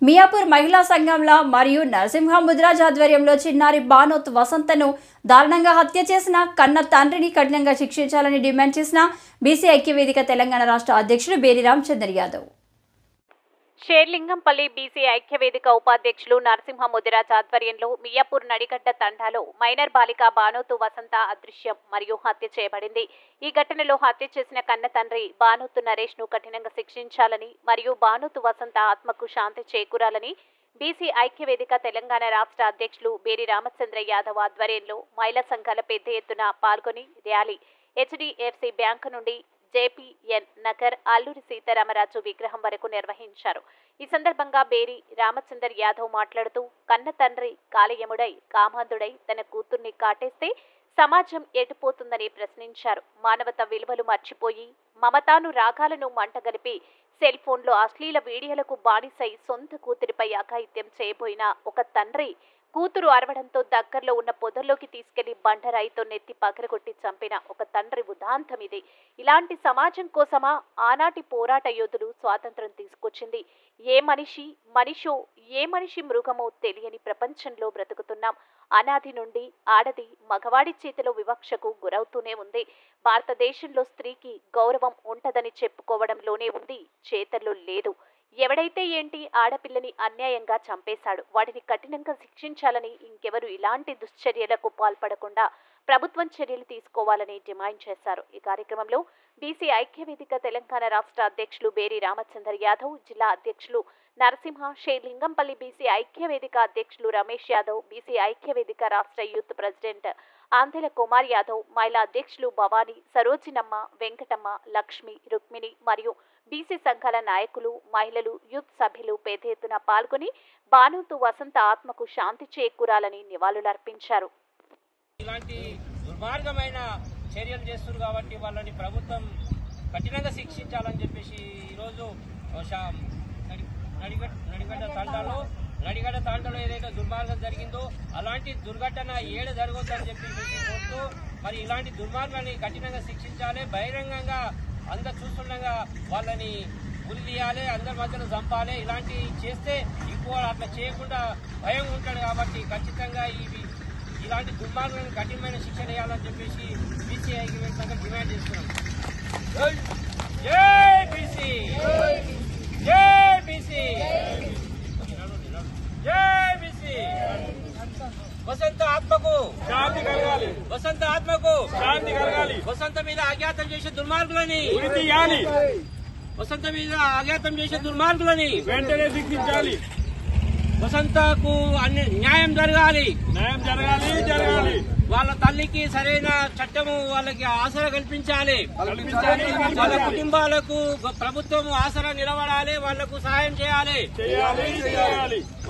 మియాపూర్ మహిళా సంఘంలో మరియు నరసింహ ముద్రాజ్ ఆధ్వర్యంలో చిన్నారి బానోత్ వసంతను దారుణంగా హత్య చేసిన కన్న తండ్రిని కఠినంగా శిక్షించాలని డిమాండ్ చేసిన బీసీ ఐక్యవేదిక తెలంగాణ రాష్ట్ర అధ్యక్షుడు బేరి రామచంద్ర యాదవ్. షేర్లింగంపల్లి బీసీ ఐక్యవేదిక ఉపాధ్యక్షులు నరసింహ ముదిరాజ్ ఆధ్వర్యంలో మియాపూర్ నడిగడ్డ తండాలో మైనర్ బాలిక బానోతు వసంత అదృశ్యం మరియు హత్య చేయబడింది. ఈ ఘటనలో హత్య చేసిన కన్న తండ్రి బానోతు నరేష్ ను కఠినంగా శిక్షించాలని మరియు బానోతు వసంత ఆత్మకు శాంతి చేకూరాలని బీసీ ఐక్యవేదిక తెలంగాణ రాష్ట్ర అధ్యక్షులు బేరి రామచంద్ర యాదవ్ ఆధ్వర్యంలో మహిళా సంఘాల పెద్ద ఎత్తున పాల్గొని ర్యాలీ హెచ్డిఎఫ్సి బ్యాంకు నుండి జేపీఎన్ నగర్ అల్లూరి సీతారామరాజు విగ్రహం వరకు నిర్వహించారు. ఈ సందర్భంగా బేరి రామచందర్ యాదవ్ మాట్లాడుతూ కన్న తండ్రి కాలయముడై కామాంధుడై తన కూతుర్ని కాటేస్తే సమాజం ఎటుపోతుందని ప్రశ్నించారు. మానవత విలువలు మర్చిపోయి మమతాను రాగాలను మంటగలిపి సెల్ ఫోన్లో అశ్లీల వీడియోలకు బానిసై సొంత కూతురిపై అఘాయిత్యం చేయబోయిన ఒక తండ్రి కూతురు అరవడంతో దగ్గరలో ఉన్న పొదల్లోకి తీసుకెళ్లి బండరాయితో నెత్తి పగలగొట్టి చంపిన ఒక తండ్రి ఉదాంతం ఇది. ఇలాంటి సమాజం కోసమా ఆనాటి పోరాట యోధులు స్వాతంత్రం తీసుకొచ్చింది? ఏ మనిషి మృగమో తెలియని ప్రపంచంలో బ్రతుకుతున్నాం. అనాది నుండి ఆడది మగవాడి చేతిలో వివక్షకు గురవుతూనే ఉంది. భారతదేశంలో స్త్రీకి గౌరవం ఉంటదని చెప్పుకోవడంలోనే ఉంది, చేతల్లో లేదు. ఎవడైతే ఏంటి ఆడపిల్లని అన్యాయంగా చంపేశాడు, వాటిని కఠినంగా శిక్షించాలని, ఇంకెవరు ఇలాంటి దుశ్చర్యలకు పాల్పడకుండా ప్రభుత్వం చర్యలు తీసుకోవాలని డిమాండ్ చేశారు. ఈ కార్యక్రమంలో బీసీ ఐక్యవేదిక తెలంగాణ రాష్ట్ర అధ్యక్షులు బేరి రామచందర్ యాదవ్, జిల్లా అధ్యక్షులు నరసింహ, షేర్లింగంపల్లి బీసీ ఐక్యవేదిక అధ్యక్షులు రమేష్ యాదవ్, బీసీ ఐక్యవేదిక రాష్ట్ర యూత్ ప్రెసిడెంట్ ఆంధ్ర కుమార్ యాదవ్, మహిళా అధ్యక్షులు భవానీ, సరోజినమ్మ, వెంకటమ్మ, లక్ష్మి, రుక్మిణి మరియు బీసీ సంఘాల నాయకులు, మహిళలు, యూత్ సభ్యులు పెద్ద ఎత్తున పాల్గొని బానోతు వసంత ఆత్మకు శాంతి చేకూరాలని నివాళులర్పించారు. ఇలాంటి దుర్మార్గమైన చర్యలు చేస్తున్నారు కాబట్టి వాళ్ళని ప్రభుత్వం కఠినంగా శిక్షించాలని చెప్పేసి ఈరోజు నడిగడ్డ తాండలో ఏదైతే దుర్మార్గం జరిగిందో అలాంటి దుర్ఘటన ఏడు జరగొద్దని చెప్పేసి కోరుతూ మరి ఇలాంటి దుర్మార్గాన్ని కఠినంగా శిక్షించాలి. బహిరంగంగా అందరు చూస్తుండగా వాళ్ళని ఉరి తీయాలి, అందరి మధ్యలో చంపాలి. ఇలాంటివి చేస్తే ఇంకో అట్లా చేయకుండా భయం ఉంటాడు కాబట్టి ఖచ్చితంగా ఇలాంటి దుర్మార్గాన్ని కఠినమైన శిక్షణ వేయాలని చెప్పేసి బీసీ ఐక్యవేదిక డిమాండ్ చేస్తున్నాం. జై బీసీ, జై బీసీ, జై బీసీ. వసంత ఆత్మకు శాంతి కలగాలి, వసంత ఆత్మకు శాంతి కలగాలి. వసంత మీద అజ్ఞాతం చేసే దుర్మార్గులని ఉరి తీయాలి, వసంత మీద అజ్ఞాతం చేసే దుర్మార్గులని వెంటనే శిక్షించాలి. వసంతకు న్యాయం జరగాలి, న్యాయం జరగాలి, జరగాలి. వాళ్ళ తల్లికి సరైన చట్టము వాళ్ళకి ఆసరా కల్పించాలి. వాళ్ళ కుటుంబాలకు ప్రభుత్వం ఆసరా నిలబడాలి, వాళ్లకు సహాయం చేయాలి.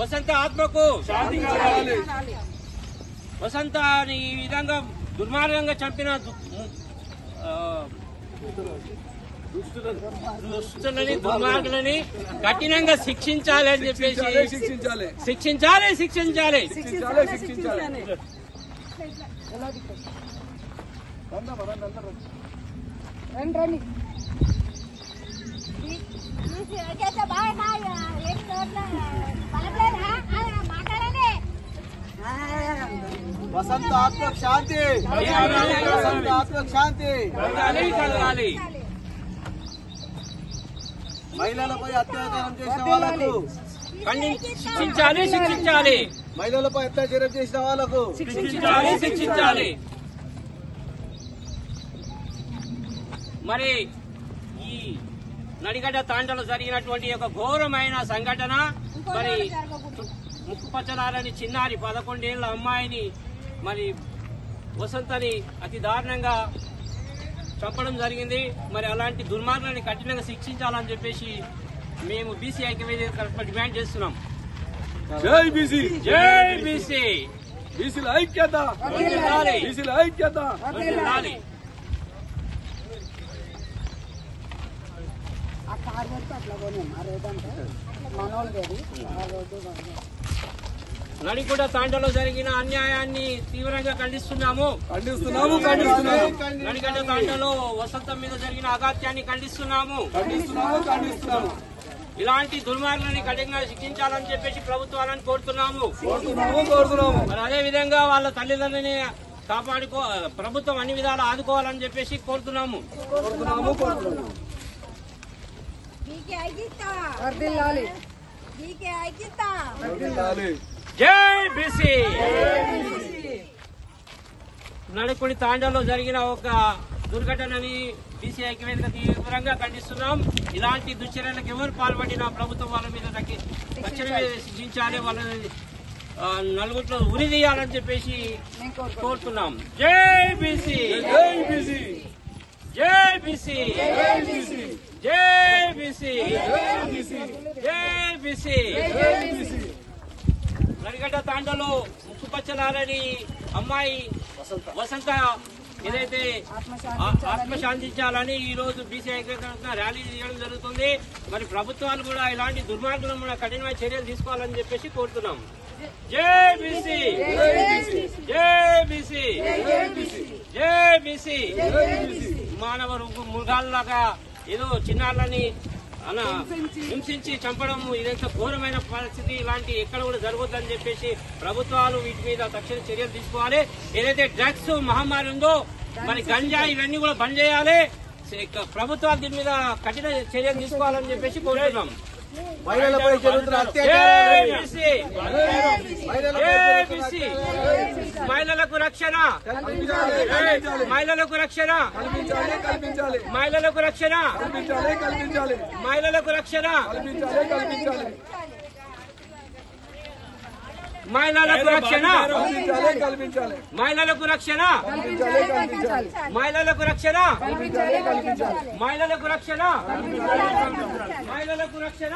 వసంత ఆత్మకు శాంతి కలగాలి. వసంత ఈ విధంగా దుర్మార్గంగా చంపిన దుష్టులని దుర్మార్గులని కఠినంగా శిక్షించాలి అని చెప్పేసి శిక్షించాలి. వసంత ఆత్మకు శాంతి, వసంత ఆత్మకు శాంతి కలగాలి. మహిళలపై అత్యాచారం చేసిన వాళ్ళకు శిక్షించాలి. మహిళలపై అత్యాచారం చేసిన వాళ్ళకు శిక్షించాలి. మరి ఈ నడిగడ్డ తాండలో జరిగినటువంటి ఒక ఘోరమైన సంఘటన, మరి ముక్కుపచ్చలారని చిన్నారి 11 ఏళ్ల అమ్మాయిని మరి వసంతని అతి దారుణంగా చంపడం జరిగింది. మరి అలాంటి దుర్మార్గాన్ని కఠినంగా శిక్షించాలని చెప్పేసి మేము బీసీ ఐక్యవేదిక డిమాండ్ చేస్తున్నాం. జై బీసీ, జై బీసీ, బీసీల ఐక్యత, బీసీల ఐక్యత. నడిగడ్డ తాండలో జరిగిన అన్యాయాన్ని తీవ్రంగా ఖండిస్తున్నాము. నడిగడ్డ తాండలో వసంతం మీద జరిగిన అఘాత్యాన్ని ఖండిస్తున్నాము. ఇలాంటి దుర్మార్గులని కఠినంగా శిక్షించాలని చెప్పేసి ప్రభుత్వాలను కోరుతున్నాము. మరి అదే విధంగా వాళ్ళ తల్లిదండ్రులని ప్రభుత్వం అన్ని విధాలు ఆదుకోవాలని చెప్పేసి కోరుతున్నాము. జై బీసీ. నడుకుడి తాండాలో జరిగిన ఒక దుర్ఘటనని బీసీ ఐక్యవేదిక తీవ్రంగా ఖండిస్తున్నాం. ఇలాంటి దుశ్చర్యలకు ఎవరు పాల్పడినా ప్రభుత్వం వాళ్ళ మీద తక్షణమే శిక్షించాలి, వాళ్ళని నలుగురిలో ఉరిదీయాలని చెప్పేసి కోరుతున్నాం. జై బీసీ, జై బీసీ, జై బీసీ, జై బీసీ, జై బీసీ. నడిగడ్డ తాండాలో ముక్కుపచ్చలారని అమ్మాయి వసంత ఏదైతే ఆత్మశాంతించాలని ఈ రోజు బీసీ ఐక్యవేదిక ర్యాలీ చేయడం జరుగుతుంది. మరి ప్రభుత్వాలు కూడా ఇలాంటి దుర్మార్గులను మన కఠినమైన చర్యలు తీసుకోవాలని చెప్పేసి కోరుతున్నాం. జై బీసీ, జై బీసీ, జై బీసీ. మానవ మృగాల్లాగా ఏదో చిన్నారులని హింసించి చంపడం ఇదంత ఘోరమైన పరిస్థితి. ఇలాంటి ఎక్కడ కూడా జరగొద్దని చెప్పేసి ప్రభుత్వాలు వీటి మీద తక్షణ చర్యలు తీసుకోవాలి. ఏదైతే డ్రగ్స్ మహమ్మారి ఉందో మరి గంజా ఇవన్నీ కూడా బంద్ చేయాలి. ప్రభుత్వాలు దీని మీద కఠిన చర్యలు తీసుకోవాలని చెప్పేసి కోరుతున్నాం. మహిళలపై జరుగుతున్న మహిళలకు రక్షణ, మహిళలకు రక్షణ, మహిళలకు రక్షణ, మహిళలకు రక్షణ, మహిళలకు రక్షణ, మహిళలకు రక్షణ, మహిళలకు రక్షణ, మహిళలకు రక్షణ, మహిళలకు రక్షణ.